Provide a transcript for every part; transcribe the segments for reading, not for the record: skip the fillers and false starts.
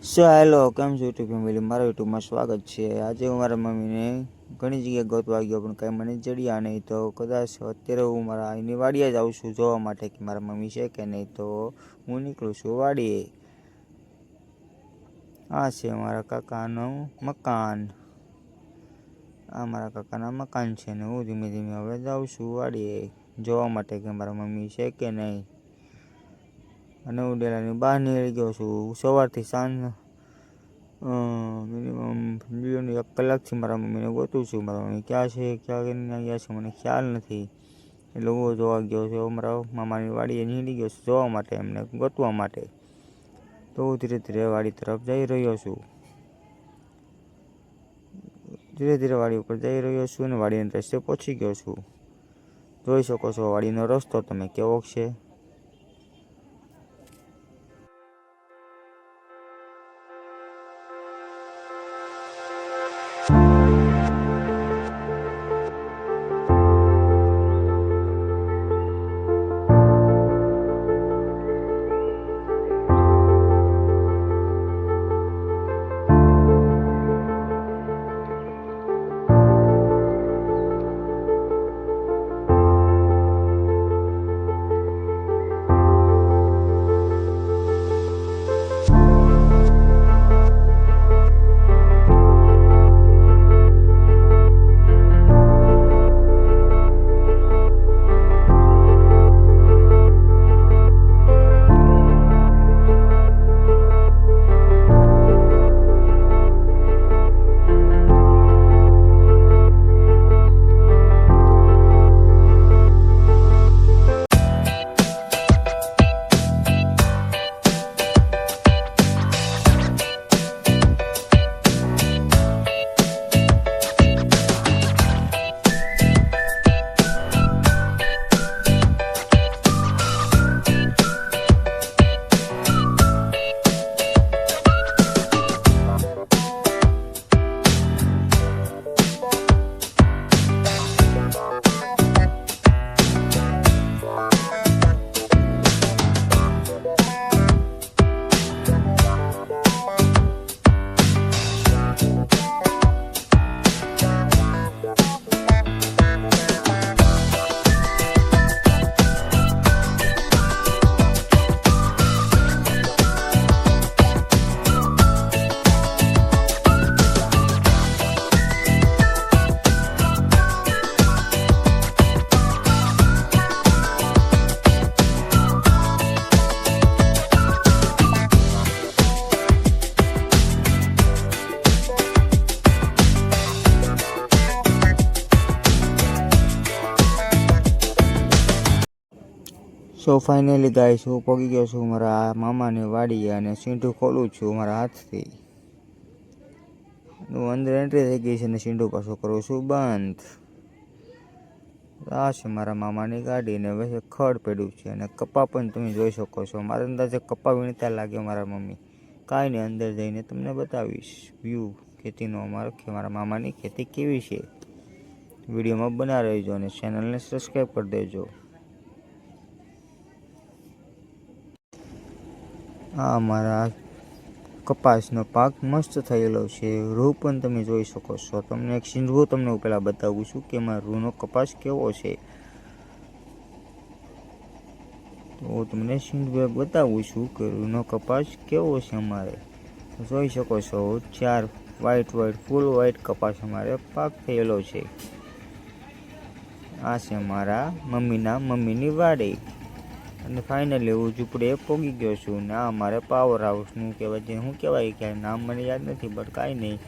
So hello, કેમ છો YouTube family? મારા યુટ્યુબમાં સ્વાગત છે. આજે હું મારા મમ્મીને ઘણી જગ્યાએ ગોતવા ગયો પણ કંઈ મને જડ્યા નહીં. તો કદાચ અત્યારે હું મારા અહીંની વાડીએ જ આવું છું જોવા માટે કે મારા મમ્મી છે કે નહીં. તો હું નીકળું છું વાડીએ. આ છે મારા કાકાનું મકાન. આ મારા કાકાના મકાન છે ને હું ધીમે ધીમે હવે જાઉં છું વાડીએ જોવા માટે કે મારા મમ્મી છે કે નહીં. અને હું ડેલાની બહાર નીકળી ગયો છું. સવારથી સાંજ મિનિમમ 1 કલાકથી મારા મમ્મીને ગોતું છું. મારા મમ્મી ક્યાં છે, ક્યાં કરીને ગયા છે મને ખ્યાલ નથી. એટલે હું જોવા ગયો છું. મારા મામાની વાડીએ નીકળી ગયો છું જોવા માટે, એમને ગોતવા માટે. તો હું ધીરે ધીરે વાડી તરફ જઈ રહ્યો છું. ધીરે ધીરે વાડી ઉપર જઈ રહ્યો છું અને વાડીના રસ્તે પહોંચી ગયો છું. જોઈ શકો છો વાડીનો રસ્તો તમે કેવો છે. સો ફાઇનલી ગાઈસ, હું પહોંચી ગયો છું મારા મામાની વાડીએ અને સીંઢું ખોલું છું મારા હાથથી. હું અંદર એન્ટ્રી થઈ ગઈ છે અને સીંઢું પાછું કરું છું બંધ. આ છે મારા મામાની ગાડી ને હવે ખડ પડ્યું છે અને કપા પણ તમે જોઈ શકો છો. મારા અંદાજે કપા વીણતા લાગે મારા મમ્મી. કાંઈ નહીં, અંદર જઈને તમને બતાવીશ વ્યૂ ખેતીનો અમારો કે મારા મામાની ખેતી કેવી છે. વિડીયોમાં બના રહેજો અને ચેનલને સબસ્ક્રાઈબ કરી દેજો. આ મારા કપાસનો પાક મસ્ત થયેલો છે. રૂ પણ તમે જોઈ શકો છો. તમને એક સીંઢવું તમને પહેલાં બતાવું છું કે એમાં રૂનો કપાસ કેવો છે. તો હું તમને સીંઢવું બતાવું છું કે રૂનો કપાસ કેવો છે. અમારે જોઈ શકો છો 4 વ્હાઈટ ફૂલ વ્હાઈટ કપાસ અમારે પાક થયેલો છે. આ છે મારા મમ્મીની વાડી. અને ફાઇનલી હું ઝૂંપડીએ પહોંચી ગયો છું ને આ મારે પાવર હાઉસનું કહેવાય છે. શું કહેવાય કે નામ મને યાદ નથી, બટ કાંઈ નહીં.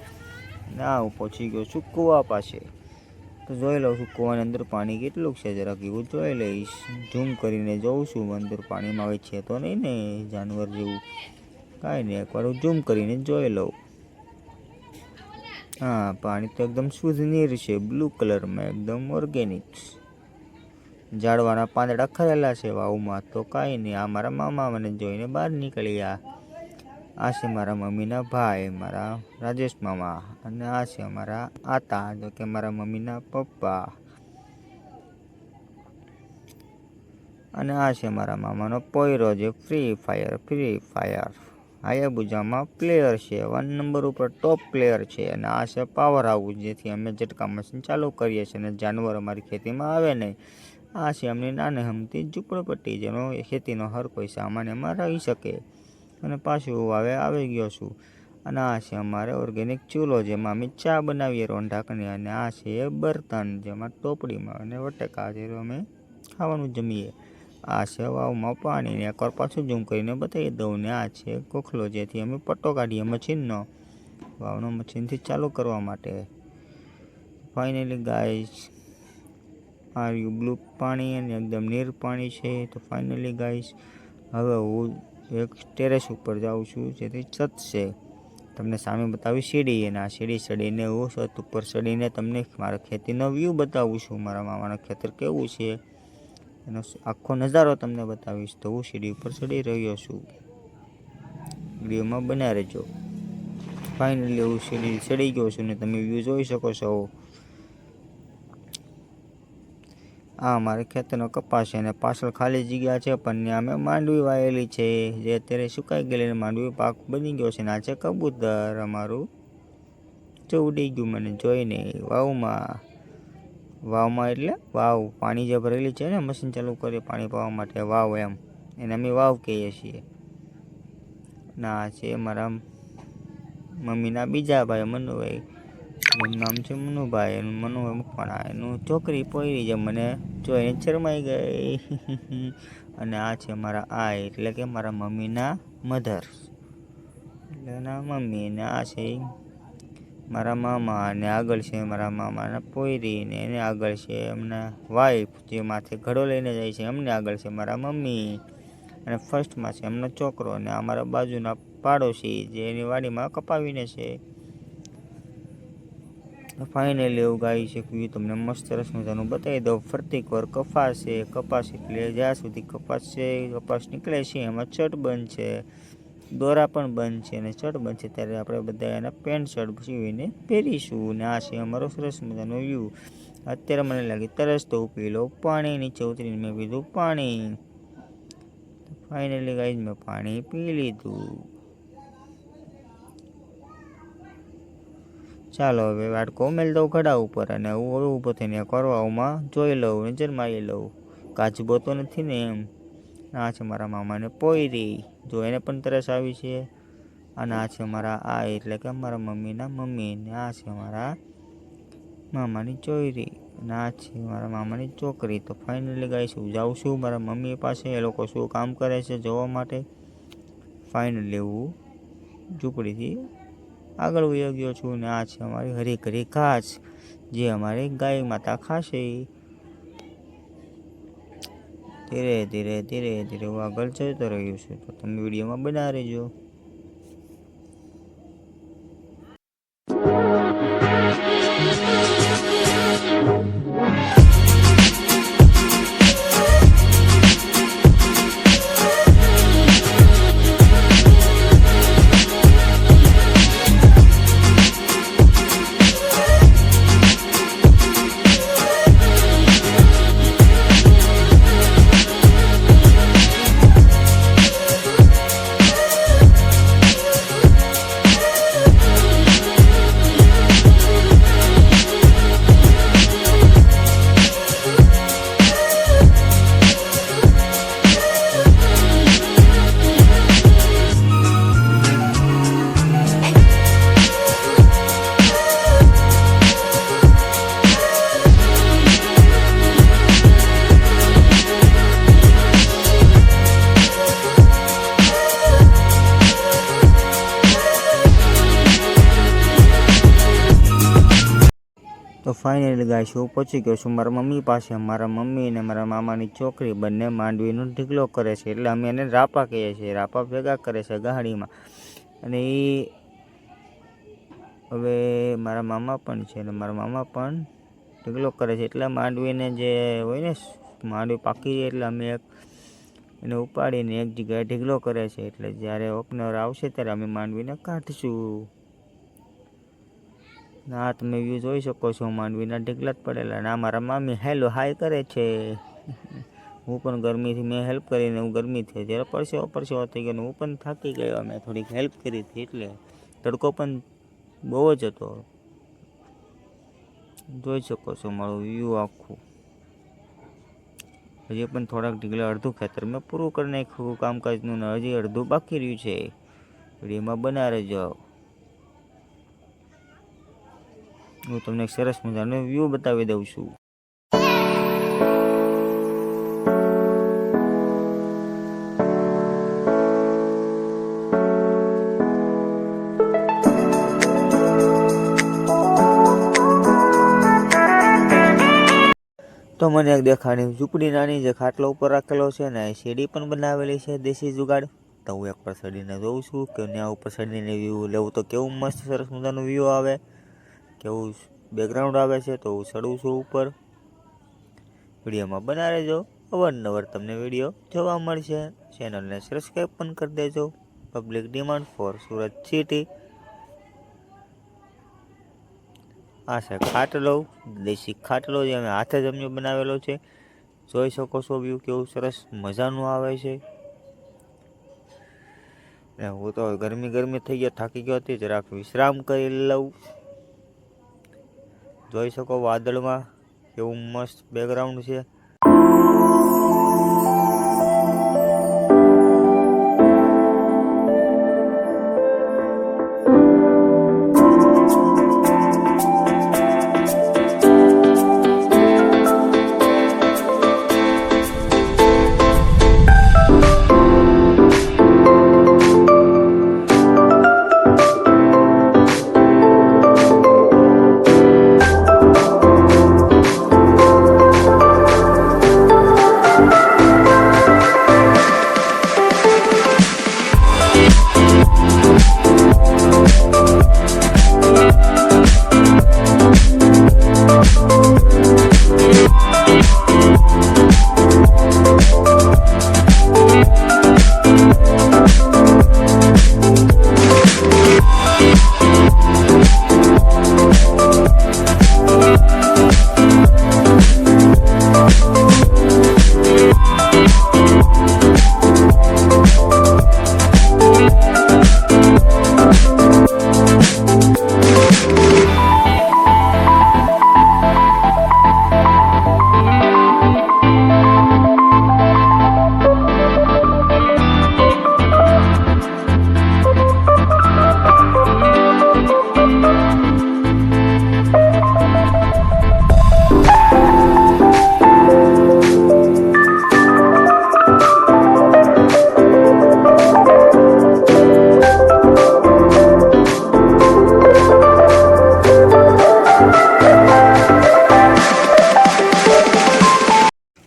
ના હું પહોંચી ગયો છું કૂવા પાસે. તો જોઈ લઉં છું કૂવાની અંદર પાણી કેટલું છે, જરાક એવું જોઈ લઈશ. ઝૂમ કરીને જોઉં છું અંદર પાણીમાં હોય છે તો નહીં ને જાનવર જેવું. કાંઈ નહીં, એકવાર હું ઝૂમ કરીને જોઈ લઉં. હા, પાણી તો એકદમ શુદ્ધ નીર છે, બ્લુ કલરમાં, એકદમ ઓર્ગેનિક્સ. ઝાડવાના પાંદડા ખરેલા છે વાવમાં. તો કાંઈ નહીં, આ મારા મામા મને જોઈને બહાર નીકળ્યા. આ છે મારા મમ્મીના ભાઈ, મારા રાજેશ મામા. અને આ છે મારા આતા, જો કે મારા મમ્મીના પપ્પા. અને આ છે મારા મામાનો પોયરો, જે ફ્રી ફાયર હાયાબુઝામાં પ્લેયર છે, 1 નંબર ઉપર ટોપ પ્લેયર છે. અને આ છે પાવર હાઉસ, જેથી અમે ઝટકા મશીન ચાલુ કરીએ છીએ અને જાનવર અમારી ખેતીમાં આવે નહીં. આ છે અમની નાની હમતી ઝૂંપડપટ્ટી, જેનો ખેતીનો હર કોઈ સામાન એમાં રહી શકે. અને પાછું હવે આવી ગયો છું. અને આ છે અમારે ઓર્ગેનિક ચૂલો, જેમાં અમે ચા બનાવીએ રોંઢાકની. અને આ છે બર્તન, જેમાં ટોપડીમાં અને વટેકા, જેમાં અમે ખાવાનું જમીએ. આ છે વાવમાં પાણી, ને એકવાર પાછું ઝૂમ કરીને બતાવી દઉં. ને આ છે કોખલો, જેથી અમે પટ્ટો કાઢીએ મશીનનો, વાવનો મશીનથી ચાલુ કરવા માટે. ફાઇનલી ગાઈસ, આ રહ્યું બ્લુ પાણી અને એકદમ નીર પાણી છે. તો ફાઇનલી ગાઈસ, હવે હું એક ટેરેસ ઉપર જાઉં છું, જેથી છત છે. તમને સામે બતાવી સીડી, અને આ સીડી ચડીને હું છત ઉપર ચડીને તમને મારા ખેતીનો વ્યૂ બતાવું છું. મારા મામાનું ખેતર કેવું છે એનો આખો નજારો તમને બતાવીશ. તો હું સીડી ઉપર ચડી રહ્યો છું, વિડીયોમાં બન્યા રહેજો. ફાઇનલી હું સીડી ચડી ગયો છું ને તમે વ્યૂ જોઈ શકો છો. આ અમારે ખેતરનો કપાસ છે, અને પાછળ ખાલી જગ્યા છે, પણ ત્યાં અમે માંડવી વાવેલી છે, જે અત્યારે સુકાઈ ગયેલી માંડવી પાક બની ગયો છે. ને આ છે કબૂતર અમારું, જો ઉડી ગયું મને જોઈને વાવમાં એટલે વાવ પાણી જે ભરેલી છે ને, મશીન ચાલુ કરી પાણી પાવા માટે, વાવ એમ એને અમે વાવ કહીએ છીએ. ના છે મારા મમ્મીના બીજા ભાઈ મનુભાઈ, એનું નામ છે મનુભાઈ, એનું મનુભાઈ મકવાણા, એનું છોકરી પોયરી જે મને જોઈને શરમાઈ ગઈ. અને આ છે મારા આઈ, એટલે કે મારા મમ્મીના મધર, એટલે એના મમ્મી. ને આ છે મારા મામા, અને આગળ છે મારા મામાના પોયરી, ને એને આગળ છે એમના વાઈફ, જે માથે ઘડો લઈને જાય છે. એમને આગળ છે મારા મમ્મી, અને ફર્સ્ટમાં છે એમનો છોકરો. અને અમારા બાજુના પાડોશી, જે એની વાડીમાં કપાવીને છે. ફાઇનલી એવું ગાય છે કે તમને મસ્ત સરસ મજાનું બતાવી દઉં. ફરતી કોર કપાસ છે, કપાસ એટલે જ્યાં સુધી કપાસ છે, કપાસ નીકળે છે એમાં ચટ બંધ છે, દોરા પણ બંધ છે, અને ચટ બંધ છે. ત્યારે આપણે બધા એના પેન્ટ શર્ટ સીવીને પહેરીશું. અને આ છે અમારો સરસ મજાનો વ્યૂ. અત્યારે મને લાગી તરસ, તો પી લો પાણી. નીચે ઉતરીને મેં પીધું પાણી. ફાઇનલી ગાઈઝ, મેં પાણી પી લીધું. ચાલો હવે વાટકો મેળ દઉં ઘડા ઉપર, અને હું ઊભો થઈને કરવાઓમાં જોઈ લઉં, નજર મારી લઉં, કાચબો તો નથી ને એમ. આ છે મારા મામાને પોયરી, જો એને પણ તરસ આવી છે. અને આ છે મારા આ, એટલે કે મારા મમ્મીના મમ્મી. ને આ છે મારા મામાની ચોયરી, અને આ છે મારા મામાની છોકરી. તો ફાઇનલી ગાઈસ, હું જાઉં છું મારા મમ્મી પાસે, એ લોકો શું કામ કરે છે જોવા માટે. ફાઇનલી હું ઝૂંપડીથી આગળ વયો ગયો છું. ને આ છે અમારી હરી ઘરી ઘાસ, જે અમારી ગાય માતા ખાશે. ધીરે ધીરે ધીરે ધીરે હું આગળ જતો રહ્યો છું. તો તમે વિડીયોમાં બના રહેજો. તો ફાઇનલી ગાઈસ, હું પહોંચી ગયો છું મારા મમ્મી પાસે. મારા મમ્મી અને મારા મામાની છોકરી બંને માંડવીનો ઢીકલો કરે છે, એટલે અમે એને રાપા કહીએ છીએ. રાપા ભેગા કરે છે ગાડીમાં. અને એ હવે મારા મામા પણ છે, અને મારા મામા પણ ઢીકલો કરે છે. એટલે માંડવીને જે હોય ને, માંડવી પાકી જાય એટલે અમે એને ઉપાડીને એક જગ્યાએ ઢીકલો કરે છે. એટલે જ્યારે ઓપનર આવશે ત્યારે અમે માંડવીને કાઢીશું. ના તમે વ્યૂ જોઈ શકો છો, માંડવીના ઢીકલા જ પડેલા. ના મારા મામી હેલો હાય કરે છે. હું પણ ગરમીથી મેં હેલ્પ કરીને હું ગરમી થઈ જ્યારે પરસેવો થઈ ગયો, હું પણ થાકી ગયો. મેં થોડીક હેલ્પ કરી હતી એટલે તડકો પણ બહુ જ હતો. જોઈ શકો છો મારું વ્યૂ આખું. હજી પણ થોડાક ઢીગલા અડધું ખેતર મેં પૂરું કરી નાખ્યું કામકાજનું ને હજી અડધું બાકી રહ્યું છે. વિડીયોમાં બના રહેજો. હું તમને સરસ મજાનો વ્યૂ બતાવી દઉં છું. તો મને એક દેખાણી ઝૂંપડી નાની જે ખાટલો ઉપર રાખેલો છે ને સીડી પણ બનાવેલી છે દેશી જુગાડ. તો હું એક પર ચડીને જોઉં છું કે ત્યાં ઉપર ચડીને વ્યૂ લેવું તો કેવું મસ્ત સરસ મજાનું વ્યૂ આવે, કેવું બેકગ્રાઉન્ડ આવે છે. તો હું ચડું છું ઉપર. વિડીયોમાં બના રહેજો. અવારનવાર તમને વિડીયો જોવા મળશે. ચેનલને સબસ્ક્રાઈબ પણ કરી દેજો. Public demand for Surat city. આ છે ખાટલો, દેશી ખાટલો જે અમે હાથે જ અમને બનાવેલો છે. જોઈ શકો છો વ્યૂ કેવું સરસ મજાનું આવે છે. હું તો ગરમી થઈ ગયો, થાકી ગયો હતી, જરાક વિશ્રામ કરી લઉં. જોઈ શકો વાદળમાં કેવું મસ્ત બેકગ્રાઉન્ડ છે.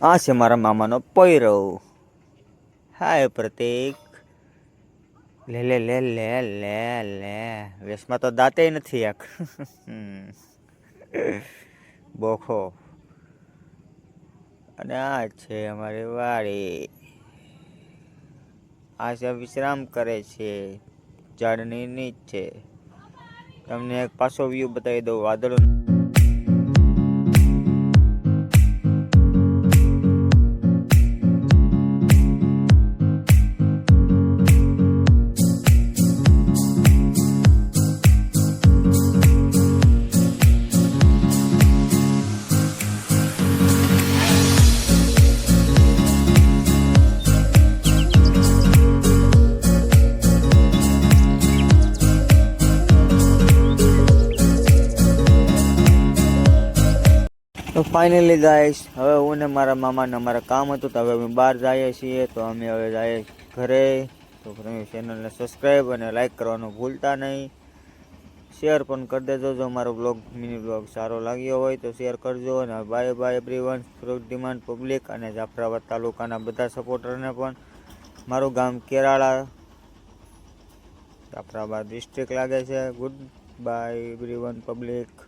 આ છે મારા મામાનો પોયરો. હાય પ્રતીક. લે લે લે લે લે લે વેશમાં તો દાંતે નથી એક. બોખો. અને આ છે અમારી વાડી. આ છે વિશ્રામ કરે છે ઝાડની નીચે. તમને એક પાછો વ્યૂ બતાવી દઉં વાદળો. તો ફાઇનલી ગાઈસ, હવે હું ને મારા મામાને અમારા કામ હતું તો હવે અમે બહાર જઈએ છીએ. તો અમે હવે જઈએ ઘરે. તો તમે ચેનલને સબસ્ક્રાઈબ અને લાઈક કરવાનું ભૂલતા નહીં. શેર પણ કરી દેજો. જો મારો બ્લોગ મિની બ્લોગ સારો લાગ્યો હોય તો શેર કરજો. અને bye bye everyone. Surat demand public અને જાફરાબાદ તાલુકાના બધા સપોર્ટરને પણ. મારું ગામ કેરાળા, જાફરાબાદ ડિસ્ટ્રિક્ટ લાગે છે. Good bye everyone public.